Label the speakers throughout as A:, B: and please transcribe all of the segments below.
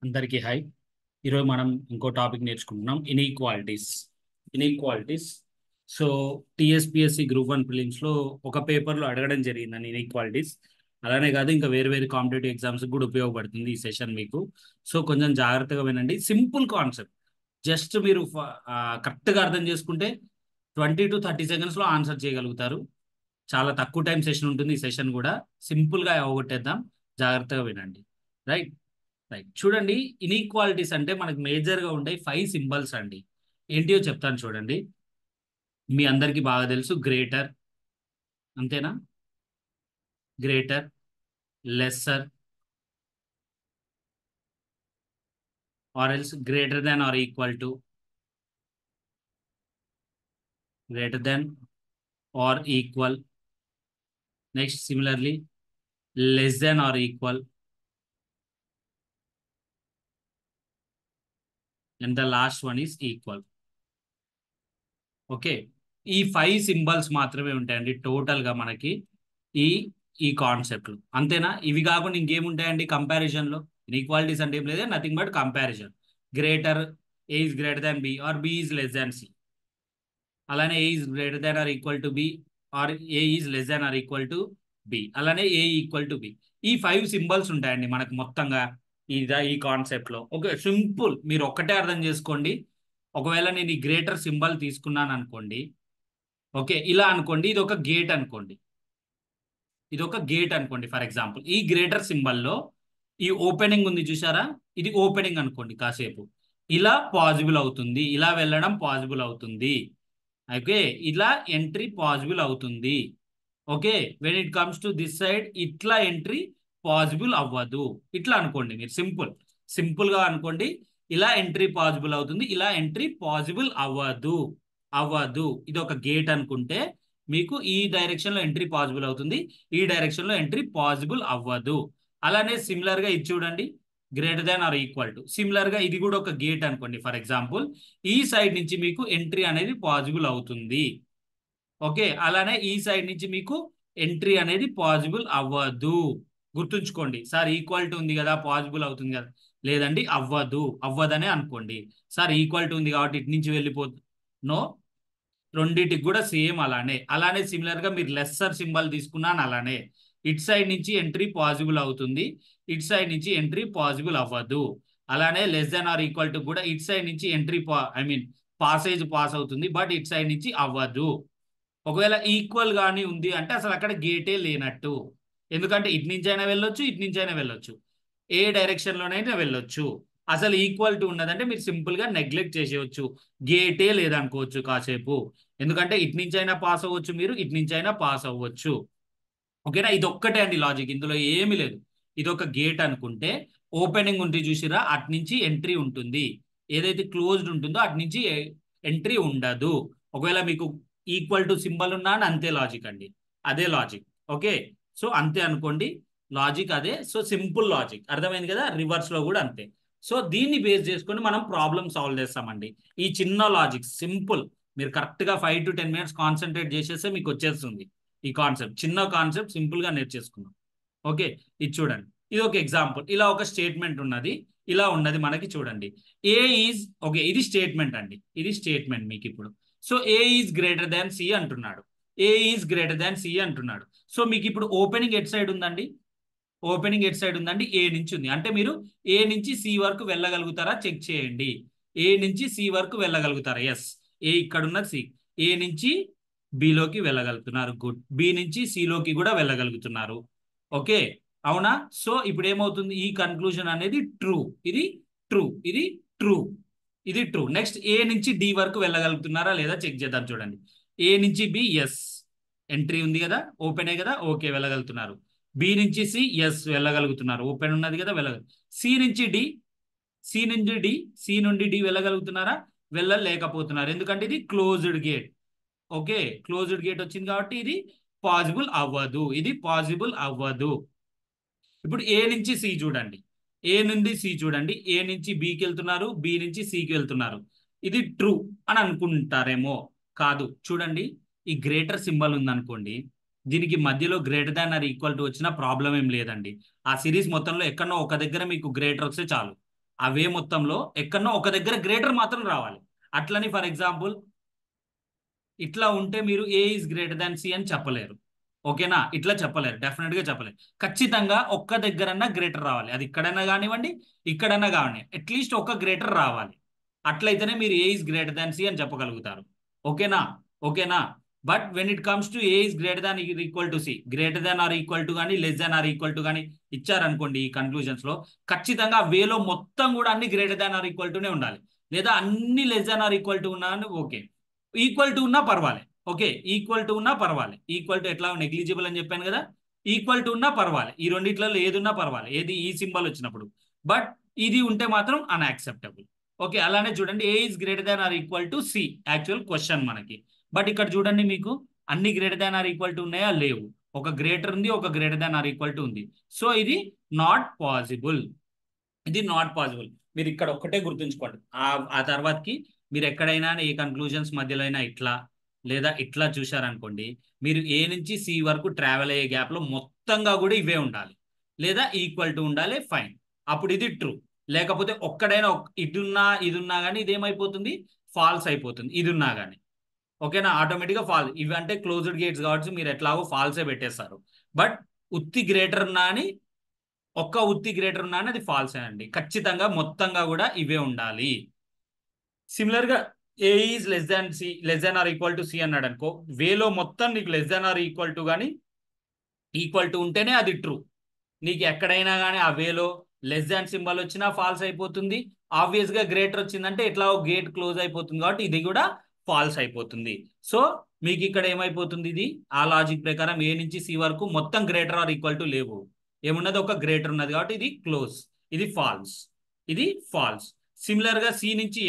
A: అందరికీ హాయ్. ఈరోజు మనం ఇంకో టాపిక్ నేర్చుకుంటున్నాం, ఇన్ఈక్వాలిటీస్. సో టీఎస్పిఎస్సి గ్రూప్ 1 ప్రిలిమ్స్లో ఒక పేపర్లో అడగడం జరిగిందని ఇన్ఈక్వాలిటీస్. అలానే కాదు, ఇంకా వేరే వేరే కాంపిటేటివ్ ఎగ్జామ్స్ కూడా ఉపయోగపడుతుంది ఈ సెషన్ మీకు. సో కొంచెం జాగ్రత్తగా వినండి. సింపుల్ కాన్సెప్ట్, జస్ట్ మీరు కరెక్ట్గా అర్థం చేసుకుంటే 20 to 30 సెకండ్స్లో ఆన్సర్ చేయగలుగుతారు. చాలా తక్కువ టైం సెషన్ ఉంటుంది ఈ సెషన్ కూడా. సింపుల్గా అవగొట్టేద్దాం, జాగ్రత్తగా వినండి. రైట్ రైట్ చూడండి, ఇన్ఈక్వాలిటీస్ అంటే మనకు మేజర్గా ఉండే 5 సింబల్స్ అండి. ఏంటియో చెప్తాను చూడండి. మీ అందరికీ బాగా తెలుసు, గ్రేటర్, అంతేనా? Greater, lesser, or else greater than or equal to, greater than or equal. Next similarly less than or equal, and the last one is equal. Okay, ఈ 5 సింబల్స్ మాత్రమే ఉంటాయండి టోటల్గా మనకి ఈ ఈ కాన్సెప్ట్లు, అంతేనా? ఇవి కాకుండా ఇంకేముంటాయండి కంపారిజన్లో? ఇన్ఈక్వాలిటీస్ అంటే ఏం లేదు, nothing but comparison. Greater, A is greater than B or B is less than C. అలానే A is greater than or equal to B or A is less than or equal to B. అలానే A equal to B. ఈ 5 symbols ఉంటాయండి మనకు మొత్తంగా ఈ కాన్సెప్ట్లో. Okay, simple, మీరు ఒక్కటే అర్థం చేసుకోండి. ఒకవేళ నేను ఈ గ్రేటర్ సింబల్ తీసుకున్నాను అనుకోండి, ఓకే, ఇలా అనుకోండి, ఇది ఒక గేట్ అనుకోండి, ఇది ఒక గేట్ అనుకోండి. ఫర్ ఎగ్జాంపుల్ ఈ గ్రేటర్ సింబల్లో ఈ ఓపెనింగ్ ఉంది చూసారా, ఇది ఓపెనింగ్ అనుకోండి. కాసేపు ఇలా పాసిబుల్ అవుతుంది, ఇలా వెళ్ళడం పాసిబుల్ అవుతుంది. ఓకే, ఇలా ఎంట్రీ పాసిబుల్ అవుతుంది. Okay, when it comes to this side ఇట్లా ఎంట్రీ పాసిబుల్ అవ్వదు. ఇట్లా అనుకోండి, మీరు సింపుల్గా అనుకోండి. ఇలా ఎంట్రీ పాసిబుల్ అవుతుంది, ఇలా ఎంట్రీ పాసిబుల్ అవ్వదు. ఇది ఒక గేట్ అనుకుంటే మీకు ఈ డైరెక్షన్లో ఎంట్రీ పాసిబుల్ అవుతుంది, ఈ డైరెక్షన్లో ఎంట్రీ పాసిబుల్ అవ్వదు. అలానే సిమిలర్గా ఇది చూడండి, greater than or equal to. సిమిలర్గా ఇది కూడా ఒక గేట్ అనుకోండి. ఫర్ ఎగ్జాంపుల్ ఈ సైడ్ నుంచి మీకు ఎంట్రీ అనేది పాసిబుల్ అవుతుంది. ఓకే, అలానే ఈ సైడ్ నుంచి మీకు ఎంట్రీ అనేది పాసిబుల్ అవ్వదు. గుర్తుంచుకోండి సార్, ఈక్వాలిటీ ఉంది కదా పాసిబుల్ అవుతుంది కదా. లేదండి, అవ్వదనే అనుకోండి. సార్ ఈక్వాలిటీ ఉంది కాబట్టి ఇటు నుంచి వెళ్ళిపోతుంది, నో. రెండింటికి కూడా సేమ్ అలానే సిమిలర్గా మీరు లెస్సర్ సింబల్ తీసుకున్నాను, అలానే ఇట్ సైడ్ నుంచి ఎంట్రీ పాసిబుల్ అవుతుంది, ఇట్ సైడ్ నుంచి ఎంట్రీ పాసిబుల్ అవ్వదు. అలానే less than or equal to కూడా ఇట్ సైడ్ నుంచి ఎంట్రీ పాసేజ్ పాస్ అవుతుంది, బట్ ఇట్ సైడ్ నుంచి అవ్వదు. ఒకవేళ ఈక్వల్ గానీ ఉంది అంటే అసలు అక్కడ గేటే లేనట్టు. ఎందుకంటే ఇటు నుంచి అయినా వెళ్ళొచ్చు, ఇటు నుంచి అయినా వెళ్ళొచ్చు, ఏ డైరెక్షన్లోనైనా వెళ్ళొచ్చు. అసలు ఈక్వాలిటీ ఉన్నదంటే మీరు సింపుల్గా నెగ్లెక్ట్ చేసేయచ్చు, గేటే లేదనుకోవచ్చు కాసేపు. ఎందుకంటే ఇటు నుంచి అయినా పాస్ అవ్వచ్చు, మీరు ఇటు నుంచి అయినా పాస్ అవ్వచ్చు. ఓకేనా, ఇది ఒక్కటే అండి లాజిక్, ఇందులో ఏమీ లేదు. ఇది ఒక గేట్ అనుకుంటే ఓపెనింగ్ ఉంటుంది చూసిరా, అటు నుంచి ఎంట్రీ ఉంటుంది. ఏదైతే క్లోజ్డ్ ఉంటుందో అటు నుంచి ఎంట్రీ ఉండదు. ఒకవేళ మీకు ఈక్వల్ టు సింబల్ ఉన్నా అని అంతే లాజిక్ అండి, అదే లాజిక్. ఓకే, సో అంతే అనుకోండి, లాజిక్ అదే. సో సింపుల్ లాజిక్ అర్థమైంది కదా. రివర్స్ లో కూడా అంతే. సో దీన్ని బేస్ చేసుకొని మనం ప్రాబ్లమ్ సాల్వ్ చేస్తామండి. ఈ చిన్న లాజిక్ సింపుల్, మీరు కరెక్ట్గా 5 to 10 minutes కాన్సన్ట్రేట్ చేసేస్తే మీకు వచ్చేస్తుంది ఈ కాన్సెప్ట్. చిన్న కాన్సెప్ట్ సింపుల్ గా నేర్చేసుకున్నాం. ఓకే, ఇది చూడండి, ఇది ఒక ఎగ్జాంపుల్. ఇలా ఒక స్టేట్మెంట్ ఉన్నది, ఇలా ఉన్నది మనకి చూడండి. ఏ ఈజ్, ఓకే, ఇది స్టేట్మెంట్ అండి, ఇది స్టేట్మెంట్ మీకు ఇప్పుడు. So A is greater than C అంటున్నాడు, A is greater than C అంటున్నాడు. సో మీకు ఇప్పుడు ఓపెనింగ్ ఎట్ సైడ్ ఉందండి, ఓపెనింగ్ ఎట్ సైడ్ ఉందండి, ఏ నుంచి ఉంది. అంటే మీరు ఏ నుంచి సి వరకు వెళ్ళగలుగుతారా చెక్ చేయండి. ఏ నుంచి సి వరకు వెళ్ళగలుగుతారా? ఎస్, ఏ ఇక్కడ ఉన్నది సి. ఏ నుంచి బిలోకి వెళ్ళగలుగుతున్నారు, గుడ్. బి నుంచి సిలోకి కూడా వెళ్ళగలుగుతున్నారు. ఓకే, అవునా? సో ఇప్పుడు ఏమవుతుంది, ఈ కన్క్లూజన్ అనేది ట్రూ, ఇది ట్రూ, ఇది ట్రూ, ఇది ట్రూ. నెక్స్ట్ ఏ నుంచి డి వరకు వెళ్ళగలుగుతున్నారా లేదా చెక్ చేద్దాం చూడండి. ఏ నుంచి బి, ఎస్, ఎంట్రీ ఉంది కదా, ఓపెనే కదా, ఓకే వెళ్ళగలుగుతున్నారు. బి నుంచి సి, ఎస్ వెళ్ళగలుగుతున్నారు, ఓపెన్ ఉన్నది కదా, సి నుంచి డి, సి నుంచి డి, సి నుండి డి వెళ్ళగలుగుతున్నారా? వెళ్ళలేకపోతున్నారు, ఎందుకంటే ఇది closed gate. Okay, closed gate వచ్చింది కాబట్టి ఇది పాసిబుల్ అవ్వదు, ఇది పాసిబుల్ అవ్వదు. ఇప్పుడు ఏ నుంచి సి చూడండి, ఏ నుండి సి చూడండి, ఏ నుంచి బికి వెళ్తున్నారు, బి నుంచి సికి వెళ్తున్నారు. ఇది ట్రూ అని అనుకుంటారేమో, కాదు. చూడండి, ఈ గ్రేటర్ సింబల్ ఉందనుకోండి, దీనికి మధ్యలో greater than or equal to వచ్చిన ప్రాబ్లం ఏం లేదండి. ఆ సిరీస్ మొత్తంలో ఎక్కడో ఒక దగ్గర మీకు గ్రేటర్ వస్తే చాలు, ఆ వే మొత్తంలో ఎక్కడనో ఒక దగ్గర గ్రేటర్ మాత్రం రావాలి. అట్లని ఫర్ ఎగ్జాంపుల్ ఇట్లా ఉంటే మీరు A is greater than C అని చెప్పలేరు. ఓకేనా? ఇట్లా చెప్పలేరు, డెఫినెట్ గా చెప్పలేరు. ఖచ్చితంగా ఒక్క దగ్గరన్నా గ్రేటర్ రావాలి. అది ఇక్కడైనా కానివ్వండి, ఇక్కడైనా కానివ్వండి, అట్లీస్ట్ ఒక గ్రేటర్ రావాలి. అట్లయితేనే మీరు A is greater than C అని చెప్పగలుగుతారు. ఓకేనా? ఓకేనా? But when it comes to A is greater than equal to C, greater than or equal to కానీ less than or equal to కానీ ఇచ్చారనుకోండి ఈ కన్క్లూజన్స్ లో, ఖచ్చితంగా వేలో మొత్తం కూడా అన్ని గ్రేటర్ దాన్ ఆర్ ఈక్వల్ టునే ఉండాలి. లేదా అన్ని less than or equal to ఉన్నా ఓకే, ఈక్వల్ టు ఉన్నా పర్వాలే. ఓకే, ఈక్వల్ టు ఉన్నా పర్వాలే. ఈక్వల్ టు ఎట్లా నెగ్లిజిబుల్ అని చెప్పాను కదా, ఈక్వల్ టు ఉన్నా పర్వాలే. ఈ రెండిట్లలో ఏది ఉన్నా పర్వాలే, ఏది ఈ సింబల్ వచ్చినప్పుడు. బట్ ఇది ఉంటే మాత్రం అన్యాక్సెప్టబుల్. ఓకే, అలానే చూడండి A is greater than or equal to C, actual question మనకి. బట్ ఇక్కడ చూడండి మీకు అన్ని greater than or equal to ఉన్నాయా? లేవు. ఒక గ్రేటర్ ఉంది, ఒక greater than or equal to ఉంది. సో ఇది నాట్ పాసిబుల్. ఇది నాట్ పాసిబుల్. మీరు ఇక్కడ ఒక్కటే గుర్తుంచుకోండి. ఆ తర్వాతకి మీరు ఎక్కడైనా ఏ కన్క్లూజన్స్ మధ్యలో అయినా ఇట్లా లేదా ఇట్లా చూశారనుకోండి, మీరు ఏ నుంచి సి వరకు ట్రావెల్ అయ్యే గ్యాప్ లో మొత్తంగా కూడా ఇవే ఉండాలి, లేదా ఈక్వల్ టు ఉండాలి. ఫైన్, అప్పుడు ఇది ట్రూ. లేకపోతే ఒక్కడైనా ఇది ఉన్నా కానీ ఇదేమైపోతుంది? ఫాల్స్ అయిపోతుంది, ఇది ఉన్నా కానీ. ఓకేనా? ఆటోమేటిక్గా ఫాల్. ఇవి అంటే క్లోజ్డ్ గేట్స్ కాబట్టి మీరు ఎట్లాగో ఫాల్సే పెట్టేస్తారు. బట్ ఉత్తి గ్రేటర్ ఉన్నా అని, ఒక్క ఉత్తి గ్రేటర్ ఉన్నా అని అది ఫాల్స్ అండి. ఖచ్చితంగా మొత్తంగా కూడా ఇవే ఉండాలి. సిమిలర్ గా A is less than C, less than or equal to C అన్నాడు అనుకో, వేలో మొత్తం నీకు less than or equal to కానీ ఈక్వల్ టు ఉంటేనే అది ట్రూ. నీకు ఎక్కడైనా కానీ ఆ వేలో లెస్ దాన్ సింబల్ వచ్చినా ఫాల్స్ అయిపోతుంది. ఆబ్వియస్ గా గ్రేటర్ వచ్చిందంటే ఇట్లా గేట్ క్లోజ్ అయిపోతుంది కాబట్టి ఇది కూడా ఫాల్స్ అయిపోతుంది. సో మీకు ఇక్కడ ఏమైపోతుంది? ఇది ఆ లాజిక్ ప్రకారం ఏ నుంచి సి వరకు మొత్తం గ్రేటర్ ఆర్ ఈక్వల్ టు లేవు. ఏమున్నది? ఒక గ్రేటర్ ఉన్నది కాబట్టి ఇది క్లోజ్, ఇది ఫాల్స్, ఇది ఫాల్స్. సిమిలర్ గా సి నుంచి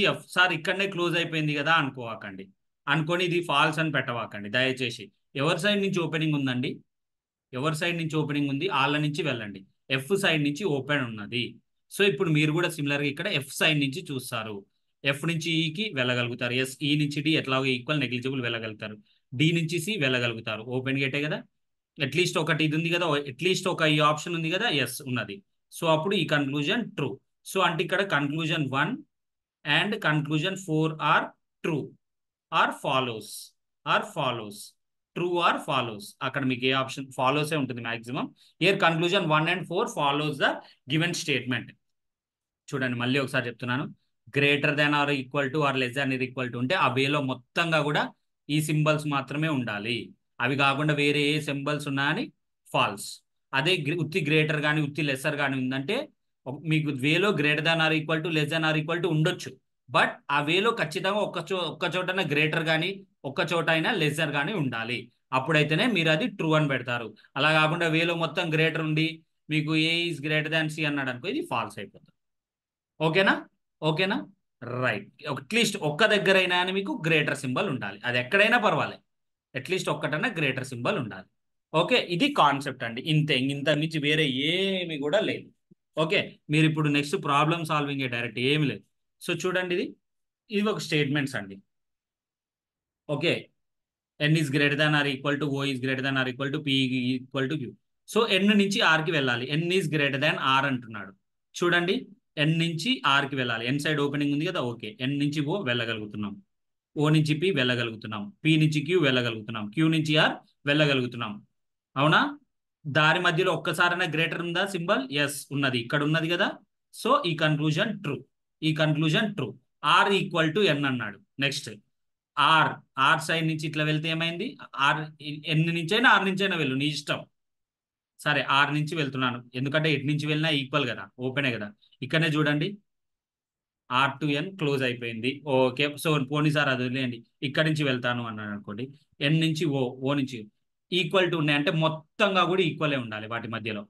A: ఎఫ్ సార్ ఇక్కడనే క్లోజ్ అయిపోయింది కదా అనుకోవాకండి. అనుకొని ఇది ఫాల్స్ అని పెట్టవాకండి దయచేసి. ఎవరి సైడ్ నుంచి ఓపెనింగ్ ఉందండి? ఎవరి సైడ్ నుంచి ఓపెనింగ్ ఉంది? వాళ్ళ నుంచి వెళ్ళండి. ఎఫ్ సైడ్ నుంచి ఓపెన్ ఉన్నది. సో ఇప్పుడు మీరు కూడా సిమిలర్గా ఇక్కడ ఎఫ్ సైడ్ నుంచి చూస్తారు. ఎఫ్ నుంచి ఈకి వెళ్ళగలుగుతారు. ఎస్, ఈ నుంచి డి ఎట్లాగో ఈక్వల్ నెగ్లిజిబుల్ వెళ్ళగలుగుతారు. డి నుంచి సి వెళ్ళగలుగుతారు. ఓపెన్ గేటే కదా. అట్లీస్ట్ ఒకటి ఇది ఉంది కదా, అట్లీస్ట్ ఒక ఈ ఆప్షన్ ఉంది కదా, ఎస్ ఉన్నది. సో అప్పుడు ఈ కన్క్లూజన్ ట్రూ. సో అంటే ఇక్కడ conclusion 1 and conclusion 4 are true or follows, true or follows. అక్కడ మీకు ఏ ఆప్షన్ ఫాలోసే ఉంటుంది maximum. Here conclusion 1 and 4 follows the given statement. చూడండి మళ్ళీ ఒకసారి చెప్తున్నాను. Greater than or equal to or less than or equal to ఉంటే ఆ వేలో మొత్తంగా కూడా ఈ సింబల్స్ మాత్రమే ఉండాలి. అవి కాకుండా వేరే ఏ సింబల్స్ ఉన్నాయని ఫాల్స్. అదే ఉత్తి గ్రేటర్ కానీ ఉత్తి లెస్సర్ కానీ ఉందంటే మీకు వేలో greater than or equal to less than or equal to ఉండొచ్చు. బట్ ఆ వేలో ఖచ్చితంగా ఒక్క చోటన గ్రేటర్ కానీ ఒక్క చోట అయినా లెస్సర్ కానీ ఉండాలి. అప్పుడైతేనే మీరు అది ట్రూ అని పెడతారు. అలా కాకుండా వేలో మొత్తం గ్రేటర్ ఉండి మీకు ఏ ఈజ్ గ్రేటర్ దాన్ సి అన్నాడు అనుకో, ఇది ఫాల్స్ అయిపోతుంది. ఓకేనా? ఓకేనా? రైట్. అట్లీస్ట్ ఒక్క దగ్గరైనా అని మీకు గ్రేటర్ సింబల్ ఉండాలి. అది ఎక్కడైనా పర్వాలేదు, అట్లీస్ట్ ఒక్కటన్నా గ్రేటర్ సింబల్ ఉండాలి. ఓకే, ఇది కాన్సెప్ట్ అండి. ఇంతే, ఇంత మించి వేరే ఏమి కూడా లేదు. ఓకే, మీరు ఇప్పుడు నెక్స్ట్ ప్రాబ్లమ్ సాల్వింగ్ డైరెక్ట్ ఏమి లేదు. సో చూడండి, ఇది ఒక స్టేట్మెంట్స్ అండి. Okay, n is greater than or equal to O is greater than or equal to P equal to Q. So n నుంచి r కి వెళ్ళాలి. n is greater than r అంటున్నాడు. చూడండి, n నుంచి r కి వెళ్ళాలి. n సైడ్ ఓపెనింగ్ ఉంది కదా. ఓకే, n నుంచి o వెళ్ళగలుగుతున్నాం, ఓ నుంచి పి వెళ్ళగలుగుతున్నాం, పి నుంచి క్యూ వెళ్ళగలుగుతున్నాం, క్యూ నుంచి ఆర్ వెళ్ళగలుగుతున్నాం. అవునా? దారి మధ్యలో ఒక్కసారైనా గ్రేటర్ ఉందా సింబల్? ఎస్ ఉన్నది, ఇక్కడ ఉన్నది కదా. సో ఈ కన్క్లూజన్ ట్రూ, ఈ conclusion true. Or equal to N అన్నాడు. నెక్స్ట్ ఆర్ సైడ్ నుంచి ఇట్లా వెళ్తే ఏమైంది? ఆర్ ఎన్ నుంచి అయినా ఆర్ నుంచి అయినా వెళ్ళు, నీ ఇష్టం. సరే, ఆర్ నుంచి వెళ్తున్నాను ఎందుకంటే ఎట్ నుంచి వెళ్ళినా ఈక్వల్ కదా, ఓపెనే కదా. ఇక్కడనే చూడండి, ఆర్ టు ఎన్ క్లోజ్ అయిపోయింది. ఓకే, సో పోనీ సార్ అది వదిలేయండి, ఇక్కడి నుంచి వెళ్తాను అన్నాను అనుకోండి. ఎన్ నుంచి ఓ నుంచి ఈక్వల్ టు ఉన్నాయి అంటే మొత్తంగా కూడా ఈక్వలే ఉండాలి. వాటి మధ్యలో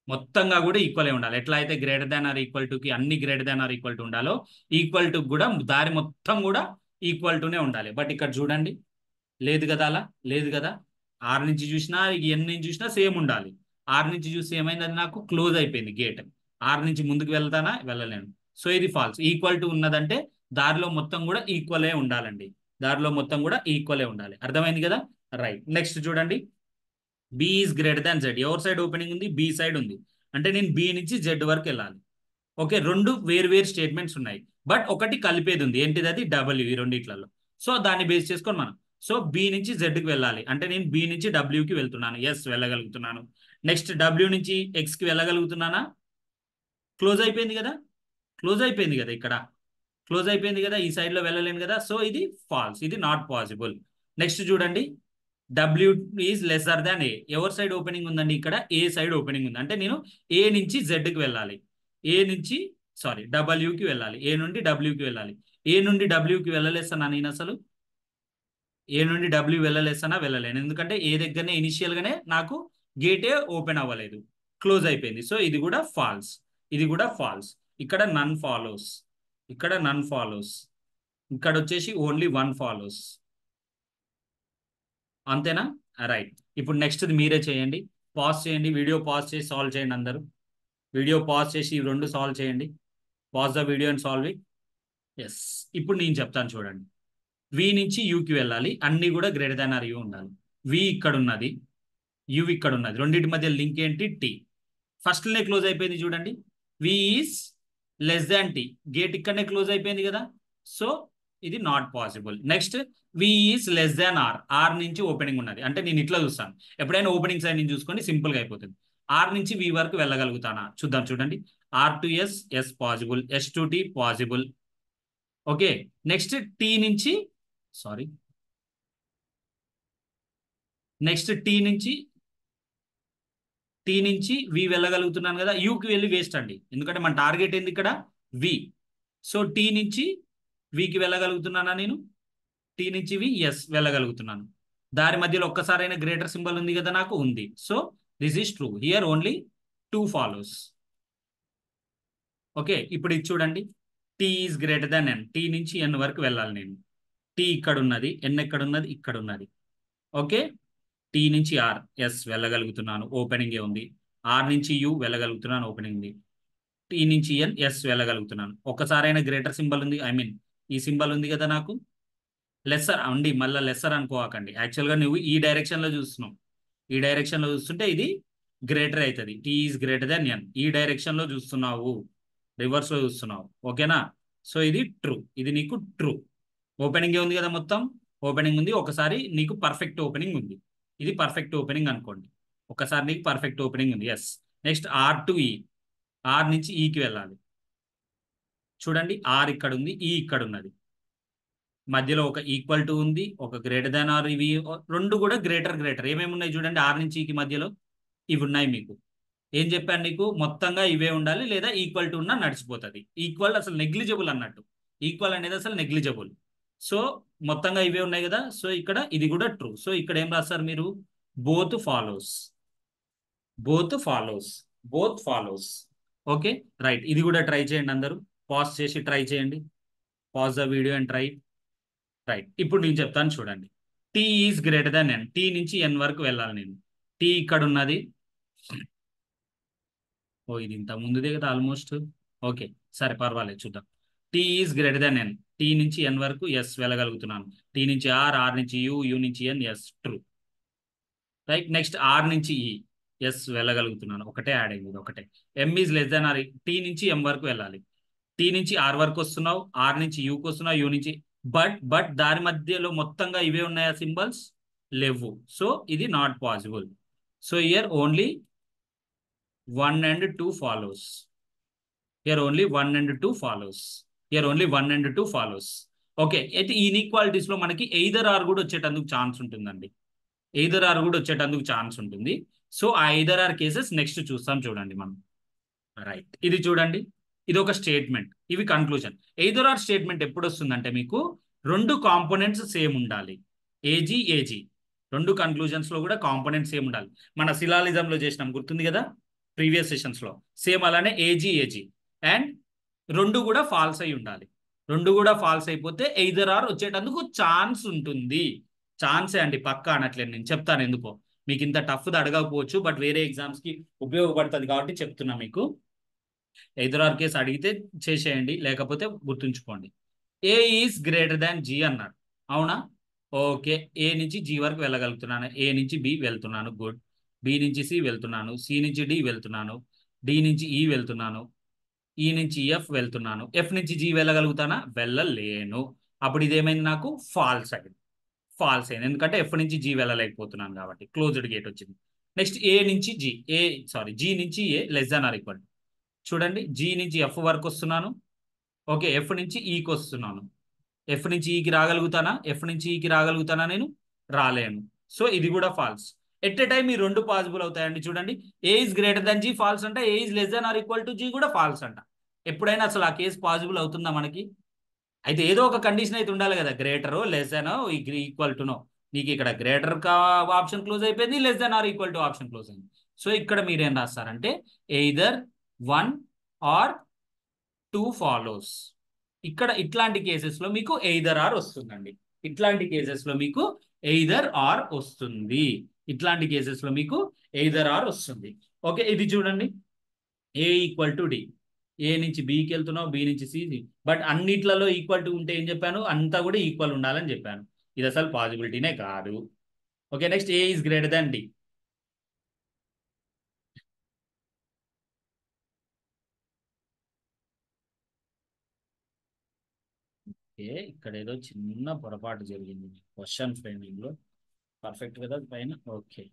A: మొత్తంగా కూడా ఈక్వలే ఉండాలి. ఎట్లా అయితే గ్రేటర్ దాన్ ఆర్ ఈక్వల్ టుకి అన్ని greater than or equal to ఉండాలో, ఈక్వల్ టు కూడా దారి మొత్తం కూడా ఈక్వల్ టునే ఉండాలి. బట్ ఇక్కడ చూడండి, లేదు కదా, అలా లేదు కదా. ఆర్ నుంచి చూసినా ఎన్ నుంచి చూసినా సేమ్ ఉండాలి. ఆర్ నుంచి చూసి ఏమైంది? అది నాకు క్లోజ్ అయిపోయింది గేట్. ఆర్ నుంచి ముందుకు వెళ్తానా? వెళ్ళలేను. సో ఇది ఫాల్స్. ఈక్వల్ టు ఉన్నదంటే దారిలో మొత్తం కూడా ఈక్వలే ఉండాలండి, దారిలో మొత్తం కూడా ఈక్వలే ఉండాలి. అర్థమైంది కదా. రైట్. నెక్స్ట్ చూడండి, B is greater than Z. ఎవరి సైడ్ ఓపెనింగ్ ఉంది? బి సైడ్ ఉంది. అంటే నేను బి నుంచి జెడ్ వరకు వెళ్ళాలి. ఓకే, రెండు వేరు స్టేట్మెంట్స్ ఉన్నాయి, బట్ ఒకటి కలిపేది ఉంది. ఏంటిది? అది డబ్ల్యూ, ఈ రెండిట్లలో. సో దాన్ని బేస్ చేసుకొని మనం, సో బి నుంచి జెడ్కి వెళ్ళాలి అంటే నేను బి నుంచి డబ్ల్యూకి వెళ్తున్నాను, ఎస్ వెళ్ళగలుగుతున్నాను. నెక్స్ట్ డబ్ల్యూ నుంచి ఎక్స్కి వెళ్ళగలుగుతున్నానా? క్లోజ్ అయిపోయింది కదా, క్లోజ్ అయిపోయింది కదా, ఇక్కడ క్లోజ్ అయిపోయింది కదా, ఈ సైడ్లో వెళ్ళలేను కదా. సో ఇది ఫాల్స్, ఇది నాట్ పాసిబుల్. నెక్స్ట్ చూడండి, డబ్ల్యూ ఈజ్ లెస్సర్ దాన్ ఏ. ఎవరి సైడ్ ఓపెనింగ్ ఉందండి? ఇక్కడ ఏ సైడ్ ఓపెనింగ్ ఉంది. అంటే నేను ఏ నుంచి జెడ్కి వెళ్ళాలి, ఏ నుంచి డబ్ల్యూకి వెళ్ళాలి, ఏ నుండి డబ్ల్యూకి వెళ్ళాలి. ఏ నుండి డబ్ల్యూకి వెళ్ళలేస్తానా నేను అసలు? ఏ నుండి డబ్ల్యూ వెళ్ళలేస్తానా? వెళ్ళలేను, ఎందుకంటే ఏ దగ్గరనే ఇనిషియల్గానే నాకు గేటే ఓపెన్ అవ్వలేదు, క్లోజ్ అయిపోయింది. సో ఇది కూడా ఫాల్స్, ఇది కూడా ఫాల్స్. ఇక్కడ నన్ ఫాలోస్, ఇక్కడ నన్ ఫాలోస్, ఇక్కడ వచ్చేసి ఓన్లీ వన్ ఫాలోస్. అంతేనా? రైట్. ఇప్పుడు నెక్స్ట్ మీరే చేయండి, పాజ్ చేయండి, వీడియో పాజ్ చేసి సాల్వ్ చేయండి అందరూ. వీడియో పాజ్ చేసి ఇవి రెండు సాల్వ్ చేయండి. Pause the video and solve it. Yes. ఇప్పుడు నేను చెప్తాను చూడండి. వి నుంచి యూకి వెళ్ళాలి, అన్ని కూడా గ్రేటర్ దాన్ ఆర్ యూ ఉండాలి. వి ఇక్కడ ఉన్నది, యు ఇక్కడ ఉన్నది, రెండింటి మధ్య లింక్ ఏంటి? టీ. ఫస్ట్నే క్లోజ్ అయిపోయింది చూడండి, V is less than T, gate ఇక్కడనే క్లోజ్ అయిపోయింది కదా. సో ఇది not possible. Next V is less than R, R నుంచి ఓపెనింగ్ ఉన్నది, అంటే నేను ఇట్లా చూస్తాను, ఎప్పుడైనా ఓపెనింగ్ సైడ్ నుంచి చూసుకొని సింపుల్గా అయిపోతుంది. ఆర్ నుంచి వి వరకు వెళ్ళగలుగుతానా చూద్దాం. చూడండి, R to S, S possible, S to T possible. Okay, next T నుంచి సారీ నెక్స్ట్ టీ నుంచి వి వెళ్ళగలుగుతున్నాను కదా, యూకి వెళ్ళి వేస్ట్ అండి, ఎందుకంటే మన టార్గెట్ ఏంది ఇక్కడ? వి. సో టీ నుంచి వికి వెళ్ళగలుగుతున్నానా నేను? టీ నుంచి వి, ఎస్ వెళ్ళగలుగుతున్నాను. దారి మధ్యలో ఒక్కసారైనా గ్రేటర్ సింబల్ ఉంది కదా నాకు? ఉంది. So this is true, here only two follows. Okay, ఇప్పుడు ఇది చూడండి, T is greater than N, T నుంచి ఎన్ వరకు వెళ్ళాలి నేను. టీ ఇక్కడ ఉన్నది, ఎన్ ఎక్కడ ఉన్నది? ఇక్కడ ఉన్నది. ఓకే, టీ నుంచి ఆర్, ఎస్ వెళ్ళగలుగుతున్నాను, ఓపెనింగ్ ఏ ఉంది. ఆర్ నుంచి యు వెళ్ళగలుగుతున్నాను, ఓపెనింగ్ ఉంది. టీ నుంచి ఎన్, ఎస్ వెళ్ళగలుగుతున్నాను. ఒక్కసారైనా గ్రేటర్ సింబల్ ఉంది, ఐ మీన్ ఈ సింబల్ ఉంది కదా నాకు? లెస్సర్ అండి, మళ్ళీ లెస్సర్ అనుకోకండి, యాక్చువల్గా నువ్వు ఈ డైరెక్షన్లో చూస్తున్నావు, ఈ డైరెక్షన్లో చూస్తుంటే ఇది గ్రేటర్ అవుతుంది. టీ ఈజ్ గ్రేటర్ దాన్ ఎన్, ఈ డైరెక్షన్లో చూస్తున్నావు, రివర్స్లో చూస్తున్నావు. ఓకేనా? సో ఇది ట్రూ, ఇది నీకు ట్రూ. ఓపెనింగ్ ఉంది కదా, మొత్తం ఓపెనింగ్ ఉంది. ఒకసారి నీకు పర్ఫెక్ట్ ఓపెనింగ్ ఉంది, ఇది పర్ఫెక్ట్ ఓపెనింగ్ అనుకోండి. ఒకసారి నీకు పర్ఫెక్ట్ ఓపెనింగ్ ఉంది, ఎస్. నెక్స్ట్ ఆర్ టు ఈ, ఆర్ నుంచి ఈకి వెళ్ళాలి. చూడండి, ఆర్ ఇక్కడ ఉంది, ఈ ఇక్కడ ఉన్నది, మధ్యలో ఒక ఈక్వల్ టు ఉంది, ఒక గ్రేటర్ దాన్ ఆర్, ఇవి రెండు కూడా గ్రేటర్ ఏమేమి ఉన్నాయి చూడండి, ఆర్ నుంచి ఈకి మధ్యలో ఇవి ఉన్నాయి. మీకు ఏం చెప్పాను నీకు? మొత్తంగా ఇవే ఉండాలి, లేదా ఈక్వల్ టు ఉన్నా నడిచిపోతుంది. ఈక్వల్ అసలు నెగ్లిజిబుల్ అన్నట్టు, ఈక్వల్ అనేది అసలు నెగ్లిజిబుల్. సో మొత్తంగా ఇవే ఉన్నాయి కదా, సో ఇక్కడ ఇది కూడా ట్రూ. సో ఇక్కడ ఏం రాస్తారు మీరు? Both follows, both follows, both follows. Okay, right. ఇది కూడా ట్రై చేయండి అందరూ, పాజ్ చేసి ట్రై చేయండి. Pause the video and try. Right, ఇప్పుడు నేను చెప్తాను చూడండి. T is greater than N, T నుంచి ఎన్ వరకు వెళ్ళాలి నేను. టీ ఇక్కడ ఉన్నది, ఓ ఇది ఇంత ముందుదే కదా ఆల్మోస్ట్. ఓకే, సరే పర్వాలేదు, చూద్దాం. T is greater than N, T నుంచి ఎన్ వరకు ఎస్ వెళ్ళగలుగుతున్నాను. టీ నుంచి ఆర్, ఆర్ నుంచి యు, యు నుంచి N, S true. Right, next R నుంచి ఈ, ఎస్ వెళ్ళగలుగుతున్నాను, ఒకటే యాడ్ అయింది, ఒకటే. M is less than R, T నుంచి ఎం వరకు వెళ్ళాలి. టీ నుంచి ఆర్ వరకు వస్తున్నావు, ఆర్ నుంచి యూకి వస్తున్నావు, యూ నుంచి, బట్ దాని మధ్యలో మొత్తంగా ఇవే ఉన్నాయా సింబల్స్? లేవు. సో ఇది not possible. So year only 1 and 2 follows. Here only 1 and 2 follows. Here only 1 and 2 follows. Okay, అయితే ఈ ఇన్ఈక్వాలిటీస్ లో మనకి ఎయిదర్ ఆర్ కూడా వచ్చేటందుకు ఛాన్స్ ఉంటుందండి, ఎయిదర్ ఆర్ కూడా వచ్చేటందుకు ఛాన్స్ ఉంటుంది. సో ఆ ఎయిదర్ ఆర్ కేసెస్ నెక్స్ట్ చూస్తాం చూడండి మనం. రైట్, ఇది చూడండి, ఇది ఒక స్టేట్మెంట్, ఇవి కన్క్లూజన్. ఎయిదర్ ఆర్ స్టేట్మెంట్ ఎప్పుడు వస్తుందంటే మీకు రెండు కాంపోనెంట్స్ సేమ్ ఉండాలి, ఏజీ, రెండు కన్క్లూజన్స్ లో కూడా కాంపోనెంట్స్ సేమ్ ఉండాలి. మన సిలాలిజం లో చేసినాం, గుర్తుంది కదా ప్రీవియస్ సెషన్స్ లో? సేమ్ అలానే ఏజీ అండ్ రెండు కూడా ఫాల్స్ అయి ఉండాలి. రెండు కూడా ఫాల్స్ అయిపోతే ఎయిదర్ ఆర్ వచ్చేటందుకు ఛాన్స్ ఉంటుంది. ఛాన్సే అండి, పక్కా అనట్లేదు, నేను చెప్తాను ఎందుకో. మీకు ఇంత టఫ్ది అడగకపోవచ్చు, బట్ వేరే ఎగ్జామ్స్ కి ఉపయోగపడుతుంది కాబట్టి చెప్తున్నా మీకు. ఎయిదర్ ఆర్ కేసు అడిగితే చేసేయండి, లేకపోతే గుర్తుంచుకోండి. ఏ ఈజ్ గ్రేటర్ దాన్ జీ అన్నాడు, అవునా? ఓకే, ఏ నుంచి జీ వరకు వెళ్ళగలుగుతున్నాను, ఏ నుంచి బి వెళ్తున్నాను, గుడ్. బి నుంచి సి వెళ్తున్నాను, సి నుంచి డి వెళ్తున్నాను, డి నుంచి ఈ వెళ్తున్నాను, ఈ నుంచి ఎఫ్ వెళ్తున్నాను, ఎఫ్ నుంచి జీ వెళ్ళగలుగుతానా? వెళ్ళలేను. అప్పుడు ఇదేమైంది? నాకు ఫాల్స్ అయింది. ఫాల్స్ అయింది ఎందుకంటే ఎఫ్ నుంచి జీ వెళ్ళలేకపోతున్నాను కాబట్టి క్లోజ్డ్ గేట్ వచ్చింది. నెక్స్ట్ ఏ నుంచి జీ, జీ నుంచి ఏ లెస్ దాన్ ఆర్ ఈక్వల్. చూడండి, జీ నుంచి ఎఫ్ వరకు వస్తున్నాను. ఓకే, ఎఫ్ నుంచి ఈకి వస్తున్నాను. ఎఫ్ నుంచి ఈకి రాగలుగుతానా? ఎఫ్ నుంచి ఈకి రాగలుగుతానా? నేను రాలేను. సో ఇది కూడా ఫాల్స్. ఎట్ ఎ టైం ఈ రెండు పాసిబుల్ అవుతాయండి. చూడండి, A is greater than G false అంట, A is less than or equal to G కూడా ఫాల్స్ అంట. ఎప్పుడైనా అసలు ఆ కేసు పాసిబుల్ అవుతుందా మనకి? అయితే ఏదో ఒక కండిషన్ అయితే ఉండాలి కదా, greater less than equal to no. నీకు ఇక్కడ గ్రేటర్ ఆప్షన్ క్లోజ్ అయిపోయింది, less than or equal to option close అయింది. సో ఇక్కడ మీరేం రాస్తారంటే either one or two follows. ఇక్కడ ఇట్లాంటి కేసెస్ లో మీకు ఎయిదర్ ఆర్ వస్తుందండి. ఇట్లాంటి కేసెస్ లో మీకు ఎయిదర్ ఆర్ వస్తుంది. ఇట్లాంటి కేసెస్ లో మీకు ఎయిదర్ ఆర్ వస్తుంది. ఓకే, ఇది చూడండి, ఏ ఈక్వల్ టు డి. ఏ నుంచి బికి వెళ్తున్నావు, బి నుంచి సి. బట్ అన్నిట్లలో ఈక్వల్ టు ఉంటే ఏం చెప్పాను? అంతా కూడా ఈక్వల్ ఉండాలని చెప్పాను. ఇది అసలు పాసిబిలిటీనే కాదు. Okay, next A is greater than D. ఇక్కడ ఏదో చిన్న పొరపాటు జరిగింది క్వశ్చన్ ఫ్రేమింగ్ లో. పర్ఫెక్ట్ కదా పైన? ఓకే,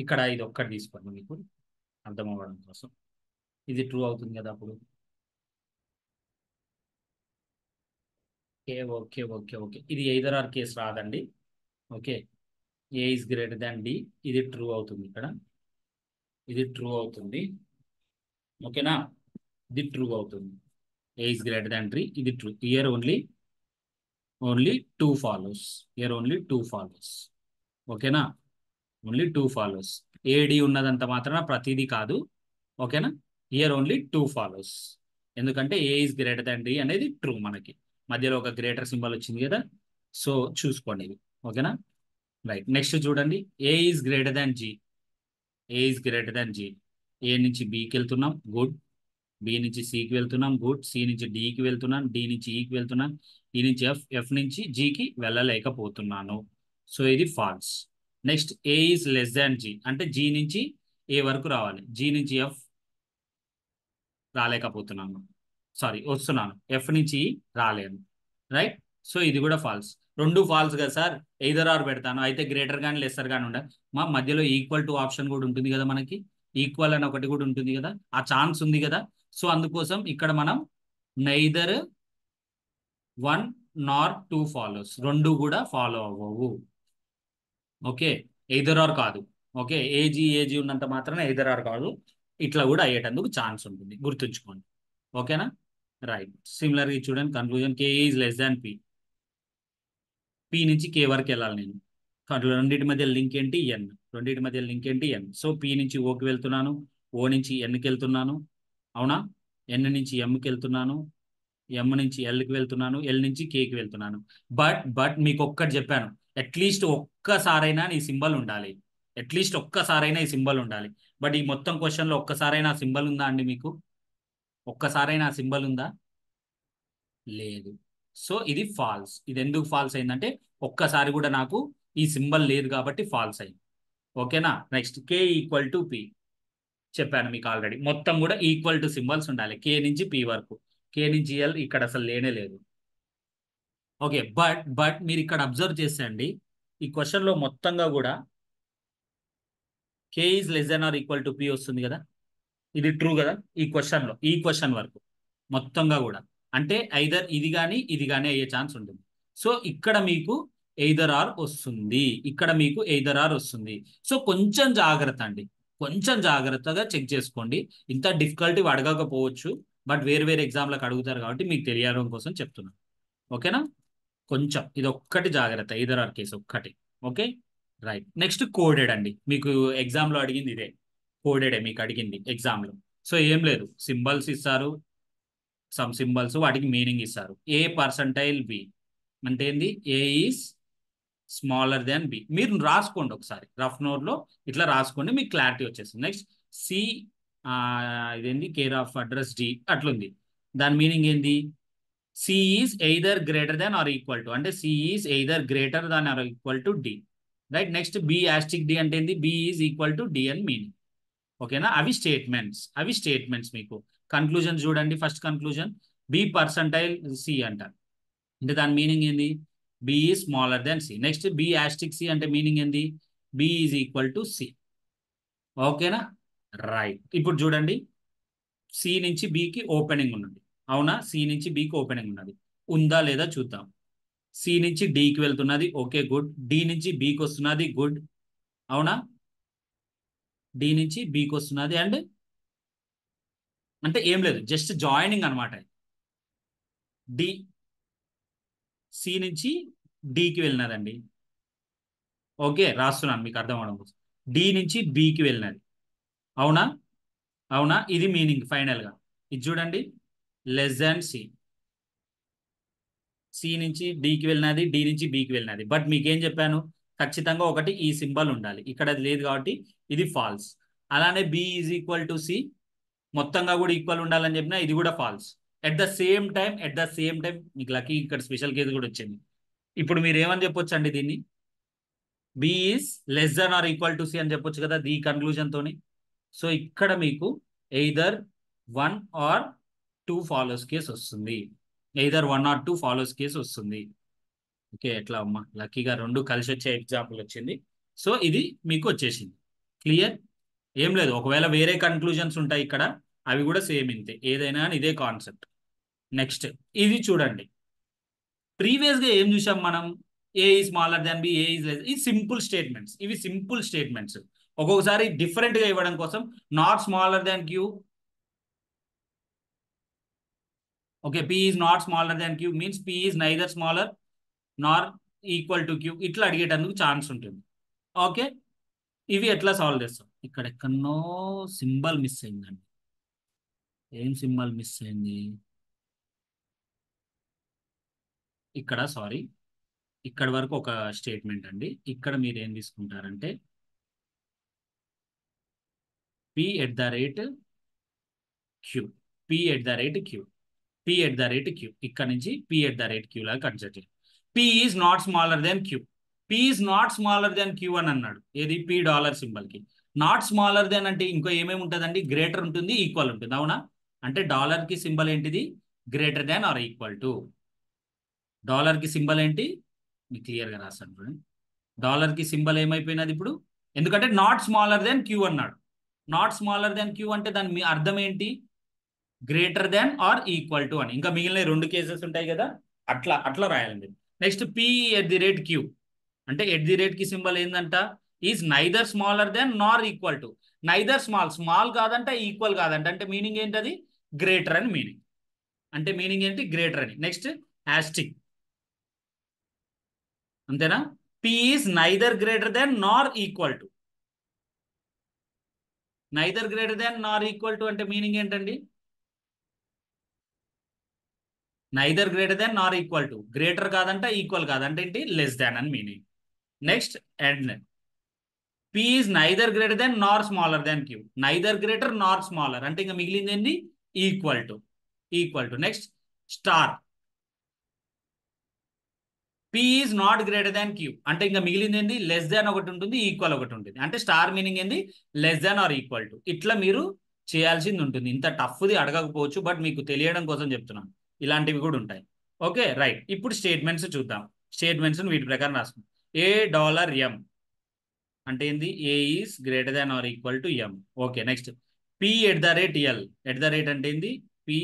A: ఇక్కడ ఇది ఒక్కటి తీసుకోండి మీకు అర్థం అవ్వడం కోసం. ఇది ట్రూ అవుతుంది కదా అప్పుడు. ఓకే ఓకే ఓకే ఓకే, ఇది ఎయిదర్ ఆర్ కేసు రాదండి. Okay, A is greater than D, ఇది ట్రూ అవుతుంది ఇక్కడ. ఇది ట్రూ అవుతుంది. ఓకేనా, ఇది ట్రూ అవుతుంది. A is greater than D, ఇది true. Here only two follows. Here only two follows. ఓకేనా, ఓన్లీ టూ ఫాలోస్. ఏడి ఉన్నదంత మాత్రాన ప్రతిదీ కాదు. ఓకేనా, ఇయర్ ఓన్లీ టూ ఫాలోస్. ఎందుకంటే A is greater than D అనేది ట్రూ. మనకి మధ్యలో ఒక గ్రేటర్ సింబల్ వచ్చింది కదా, సో చూసుకోండి ఇది. ఓకేనా, రైట్. నెక్స్ట్ చూడండి, A is greater than G. A is greater than G. A నుంచి బికి వెళ్తున్నాం, గుడ్. బి నుంచి సికి వెళ్తున్నాం, గుడ్. సి నుంచి డికి వెళ్తున్నాను, డి నుంచి ఈకి వెళ్తున్నాను, ఈ నుంచి ఎఫ్, ఎఫ్ నుంచి జీకి వెళ్ళలేకపోతున్నాను. సో ఇది false. Next A is less than G అంటే జీ నుంచి ఏ వరకు రావాలి. జీ నుంచి ఎఫ్ రాలేకపోతున్నాను, సారీ వస్తున్నాను. ఎఫ్ నుంచి రాలేను, రైట్. సో ఇది కూడా ఫాల్స్. రెండు ఫాల్స్ కదా సార్, ఎయిదర్ ఆర్ పెడతాను. అయితే గ్రేటర్ కానీ లెస్సర్ కానీ ఉండాలి. మా మధ్యలో ఈక్వల్ టు ఆప్షన్ కూడా ఉంటుంది కదా మనకి. ఈక్వల్ అని ఒకటి కూడా ఉంటుంది కదా, ఆ ఛాన్స్ ఉంది కదా. సో అందుకోసం ఇక్కడ మనం నైదర్ వన్ నార్ టూ ఫాలోస్, రెండు కూడా ఫాలో అవ్వవు. ఓకే, ఎయిదర్ ఆర్ కాదు. ఓకే, ఏజీ ఉన్నంత మాత్రాన ఎయిదర్ ఆర్ కాదు, ఇట్లా కూడా అయ్యేటందుకు ఛాన్స్ ఉంటుంది, గుర్తుంచుకోండి. ఓకేనా, రైట్. సిమిలర్గా చూడండి, conclusion K is less than P. P నుంచి కే వరకు వెళ్ళాలి నేను. అట్లా రెండింటి మధ్య లింక్ ఏంటి? ఎన్. రెండింటి మధ్య లింక్ ఏంటి? ఎన్. సో పి నుంచి ఓకి వెళ్తున్నాను, ఓ నుంచి ఎన్కి వెళ్తున్నాను, అవునా. ఎన్ నుంచి ఎంకి వెళ్తున్నాను, ఎం నుంచి ఎల్కి వెళ్తున్నాను, ఎల్ నుంచి కేకి వెళ్తున్నాను. బట్ మీకు ఒక్కటి చెప్పాను, అట్లీస్ట్ ఒక్కసారైనా నీ సింబల్ ఉండాలి. అట్లీస్ట్ ఒక్కసారైనా ఈ సింబల్ ఉండాలి. బట్ ఈ మొత్తం క్వశ్చన్లో ఒక్కసారైనా ఆ సింబల్ ఉందా అండి మీకు? ఒక్కసారైనా ఆ సింబల్ ఉందా? లేదు. సో ఇది ఫాల్స్. ఇది ఎందుకు ఫాల్స్ అయిందంటే ఒక్కసారి కూడా నాకు ఈ సింబల్ లేదు కాబట్టి ఫాల్స్ అయింది. ఓకేనా, next K equal to P. చెప్పాను మీకు ఆల్రెడీ, మొత్తం కూడా ఈక్వల్ టు సింబల్స్ ఉండాలి కే నుంచి పి వరకు. కే నుంచి ఎల్ ఇక్కడ అసలు లేనే లేదు. ఓకే, బట్ మీరు ఇక్కడ అబ్జర్వ్ చేసేయండి, ఈ క్వశ్చన్లో మొత్తంగా కూడా K is less than or equal to P వస్తుంది కదా. ఇది ట్రూ కదా ఈ క్వశ్చన్ వరకు మొత్తంగా కూడా. అంటే ఐదర్ ఇది కానీ అయ్యే ఛాన్స్ ఉంటుంది. సో ఇక్కడ మీకు ఎయిదర్ ఆర్ వస్తుంది, ఇక్కడ మీకు ఎయిదర్ ఆర్ వస్తుంది. సో కొంచెం జాగ్రత్త అండి, కొంచెం జాగ్రత్తగా చెక్ చేసుకోండి. ఇంత డిఫికల్టీ అడగకపోవచ్చు, బట్ వేరు వేరు ఎగ్జామ్లకు అడుగుతారు కాబట్టి మీకు తెలియడం కోసం చెప్తున్నాను. ఓకేనా, కొంచెం ఇది ఒక్కటి జాగ్రత్త, ఎయిదర్ ఆర్ కేసు ఒక్కటి. Okay, right. నెక్స్ట్ కోడెడ్ అండి, మీకు ఎగ్జామ్లో అడిగింది ఇదే. కోడెడే మీకు అడిగింది ఎగ్జామ్లో. సో ఏం లేదు, సింబల్స్ ఇస్తారు, సమ్ సింబల్స్, వాటికి మీనింగ్ ఇస్తారు. ఏ పర్సంటైల్ బి అంటే ఏంది? A is smaller than B. మీరు రాసుకోండి ఒకసారి రఫ్ నోట్లో, ఇట్లా రాసుకోండి, మీకు క్లారిటీ వచ్చేస్తుంది. నెక్స్ట్ సి, ఇదేంది కేర్ ఆఫ్ అడ్రస్ డి అట్లుంది. దాని మీనింగ్ ఏంది? C is either greater than or equal to, అంటే C is either greater than or equal to D. Right. Next B asterisk D అంటే ఏంది, B is equal to D అని meaning. ఓకేనా, అవి statements మీకు. కన్క్లూజన్ చూడండి, first conclusion B percentile C అంటారు, అంటే దాని మీనింగ్ ఏంది, B is smaller than C. Next B యాస్టిక్ C అంటే మీనింగ్ ఏంది, B is equal to C. ఓకేనా, రైట్. ఇప్పుడు చూడండి, సి నుంచి బికి ఓపెనింగ్ ఉన్నది, అవునా, సి నుంచి బికి ఓపెనింగ్ ఉన్నది, ఉందా లేదా చూద్దాం. సి నుంచి డికి వెళ్తున్నది, ఓకే గుడ్. డి నుంచి బికి వస్తున్నది, గుడ్, అవునా. డి నుంచి బికి వస్తున్నది, అండ్ అంటే ఏం లేదు, జస్ట్ జాయినింగ్ అనమాట. డి సి నుంచి డికి వెళ్ళినదండి. ఓకే, రాస్తున్నాను మీకు అర్థం అవడం కోసం. డి నుంచి బికి వెళ్ళినది, అవునా, అవునా, ఇది మీనింగ్ ఫైనల్ గా. ఇది చూడండి, లెస్ దాన్ సి. సి నుంచి డికి వెళ్ళినది, డి నుంచి బికి వెళ్ళినది, బట్ మీకేం చెప్పాను, ఖచ్చితంగా ఒకటి ఈ సింబల్ ఉండాలి, ఇక్కడ అది లేదు కాబట్టి ఇది ఫాల్స్. అలానే B is equal to C, మొత్తంగా కూడా ఈక్వల్ ఉండాలని చెప్పినా ఇది కూడా false. At the same time మీకు లక్కీ ఇక్కడ స్పెషల్ కేసు కూడా వచ్చింది. ఇప్పుడు మీరు ఏమని చెప్పొచ్చు అండి దీన్ని, B is less than or equal to C అని చెప్పొచ్చు కదా ఈ కన్క్లూజన్ తోని. సో ఇక్కడ మీకు ఎయిదర్ 1 or 2 ఫాలోస్ కేసు వస్తుంది, ఎయిదర్ 1 or 2 ఫాలోస్ కేసు వస్తుంది. ఓకే, ఎట్లా అమ్మా, లక్కీగా రెండు కలిసి వచ్చే ఎగ్జాంపుల్ వచ్చింది. సో ఇది మీకు వచ్చేసింది, క్లియర్. ఏం లేదు, ఒకవేళ వేరే కన్క్లూజన్స్ ఉంటాయి ఇక్కడ, అవి కూడా సేమ్ ఇంతే, ఏదైనా కానీ ఇదే కాన్సెప్ట్. నెక్స్ట్ ఇది చూడండి, ప్రీవియస్ గా ఏం చూసాం మనం, ఏ ఈ smaller than B, A is less, ఈ సింపుల్ స్టేట్మెంట్స్, ఇవి సింపుల్ స్టేట్మెంట్స్. ఒక్కొక్కసారి డిఫరెంట్ గా ఇవ్వడం కోసం not smaller than Q. Okay, P is not smaller than Q means P is neither smaller nor equal to Q, ఇట్లా అడిగేటందుకు chance ఉంటుంది. Okay, ఇవి ఎట్లా సాల్వ్ చేస్తాం, ఇక్కడ ఎక్కడనో సింబల్ మిస్ అయిందండి. ఏం సింబల్ మిస్ అయింది ఇక్కడ, సారీ, ఇక్కడ వరకు ఒక స్టేట్మెంట్ అండి. ఇక్కడ మీరు ఏం తీసుకుంటారంటే P at the rate Q, P at the rate Q, P at the rate Q, ఇక్కడ నుంచి P at the rate Q లాగా కన్సిడర్ చేయండి. P is not smaller than Q, P is not smaller than Q అని అన్నాడు, ఏది P dollar symbol కి. Not smaller than అంటే ఇంకో ఏమేమి ఉంటుందండి, గ్రేటర్ ఉంటుంది, ఈక్వల్ ఉంటుంది, అవునా. అంటే డాలర్ కి సింబల్ ఏంటిది, greater than or equal to. Dollar కి సింబల్ ఏంటి, మీకు క్లియర్ గా రాస్తాను చూడండి. డాలర్ కి సింబల్ ఏమైపోయినది ఇప్పుడు, ఎందుకంటే నాట్ స్మాలర్ దెన్ క్యూ అన్నాడు. నాట్ స్మాలర్ దెన్ క్యూ అంటే దాని అర్థం ఏంటి, greater than or equal to అని. ఇంకా మిగిలిన రెండు కేసెస్ ఉంటాయి కదా, అట్లా అట్లా రాయాలండి. Next P at the rate Q, అంటే ఎట్ ది రేట్ కి సింబల్ ఏంటంట, is neither smaller than nor equal to. Neither small కాదంట, ఈక్వల్ కాదంట, అంటే మీనింగ్ ఏంటది, గ్రేటర్ అని మీనింగ్. అంటే మీనింగ్ ఏంటి, గ్రేటర్ అని. నెక్స్ట్ హ్యాస్టిక్, అంతేనా. P is neither greater than nor equal to. Neither greater than nor equal to అంటే మీనింగ్ ఏంటండి, neither greater than nor equal to, greater కాదంట, ఈక్వల్ కాదంటే ఏంటి, లెస్ దాన్ అని meaning. Next and P is neither greater than nor smaller than Q, neither greater nor smaller అంటే ఇంకా మిగిలింది ఏంటి, equal to, equal to. Next star, P is not greater than Q అంటే ఇంకా మిగిలింది ఏంది, లెస్ దాన్ ఒకటి ఉంటుంది, ఈక్వల్ ఒకటి ఉంటుంది, అంటే స్టార్ మీనింగ్ ఏంది, less than or equal to. ఇట్లా మీరు చేయాల్సింది ఉంటుంది. ఇంత టఫ్ది అడగకపోవచ్చు, బట్ మీకు తెలియడం కోసం చెప్తున్నాను, ఇలాంటివి కూడా ఉంటాయి. Okay, right. ఇప్పుడు స్టేట్మెంట్స్ చూద్దాం, స్టేట్మెంట్స్ వీటి ప్రకారం రాసుకుందాం. ఏ డాలర్ ఎం అంటే ఏంది, A is greater than or equal to M. Okay, next P at the rate L, at the rate అంటే ఏంది, P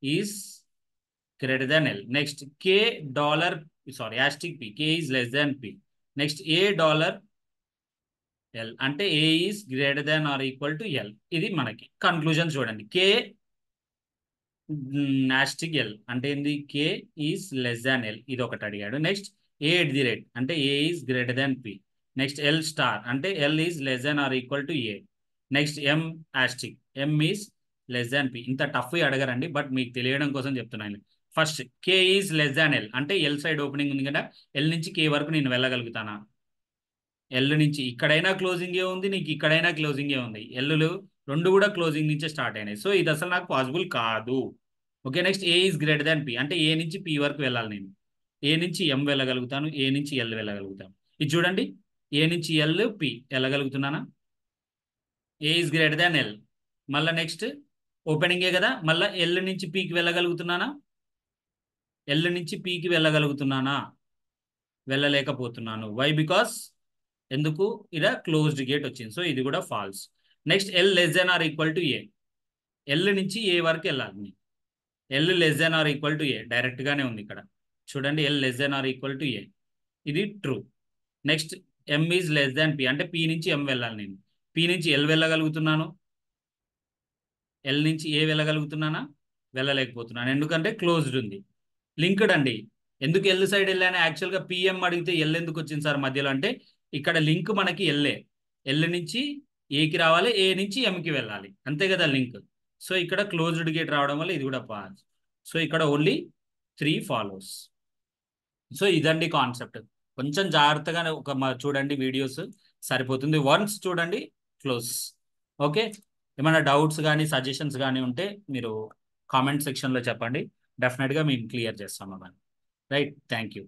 A: is greater than L. Next K dollar, sorry asterisk P, K is less than P. Next A dollar L అంటే A is greater than or equal to L. ఇది మనకి conclusion చూడండి, K నాస్టిక్ L అంటే ఏంది, K is less than L, ఇది ఒకటి అడిగాడు. Next A at the rate అంటే A is greater than P. Next L star అంటే L is less than or equal to A. Next M asterisk, M is less than P. ఇంత tough అడగరండి, but మీకు తెలియడం కోసం చెప్తున్నాను. First K is less than L అంటే L side opening ఉంది కదా, ఎల్ నుంచి కే వరకు నేను వెళ్ళగలుగుతానా, ఎల్ నుంచి ఇక్కడైనా క్లోజింగే ఉంది, నీకు ఇక్కడైనా క్లోజింగే ఉంది, ఎల్లు రెండు కూడా క్లోజింగ్ నుంచే స్టార్ట్ అయినాయి. సో ఇది అసలు నాకు పాసిబుల్ కాదు. Okay, next A is greater than P, అంటే ఏ నుంచి పి వరకు వెళ్ళాలి నేను. ఏ నుంచి ఎం వెళ్ళగలుగుతాను, ఏ నుంచి ఎల్ వెళ్ళగలుగుతాను. ఇది చూడండి, ఏ నుంచి ఎల్ పి వెళ్ళగలుగుతున్నానా, A is greater than L. మళ్ళీ నెక్స్ట్ ఓపెనింగే కదా, మళ్ళీ ఎల్ నుంచి పీకి వెళ్ళగలుగుతున్నానా, ఎల్ నుంచి పీకి వెళ్ళగలుగుతున్నానా, వెళ్ళలేకపోతున్నాను. వై? బికాస్ ఎందుకు, ఇలా క్లోజ్డ్ గేట్ వచ్చింది, సో ఇది కూడా false. Next L less than or equal to A, L నుంచి ఏ వరకు వెళ్ళాలి, L less than or equal to A, డైరెక్ట్గానే ఉంది ఇక్కడ చూడండి, L less than or equal to A, ఇది true. Next M is less than P, అంటే P నుంచి ఎం వెళ్ళాలి నేను, పి నుంచి ఎల్ వెళ్ళగలుగుతున్నాను, ఎల్ నుంచి ఏ వెళ్ళగలుగుతున్నానా, వెళ్ళలేకపోతున్నాను, ఎందుకంటే క్లోజ్డ్ ఉంది. లింక్డ్ అండి, ఎందుకు ఎల్ సైడ్ వెళ్ళాను, యాక్చువల్గా పిఎం అడిగితే ఎల్ ఎందుకు వచ్చింది సార్ మధ్యలో అంటే, ఇక్కడ లింక్ మనకి ఎల్ఏ, ఎల్ నుంచి ఏకి రావాలి, ఏ నుంచి ఎంకి వెళ్ళాలి, అంతే కదా లింక్. సో ఇక్కడ క్లోజ్డ్ గేట్ రావడం వల్ల ఇది కూడా పాస్. సో ఇక్కడ ఓన్లీ 3 ఫాలోస్. సో ఇదండి కాన్సెప్ట్. కొంచెం జాగ్రత్తగా చూడండి వీడియోస్, సరిపోతుంది. వన్స్ చూడండి, క్లోజ్. ఓకే, ఏమైనా డౌట్స్ కానీ సజెషన్స్ కానీ ఉంటే మీరు కామెంట్ సెక్షన్లో చెప్పండి, డెఫినెట్గా మేము క్లియర్ చేస్తాం అవన్నీ. Right, thank you.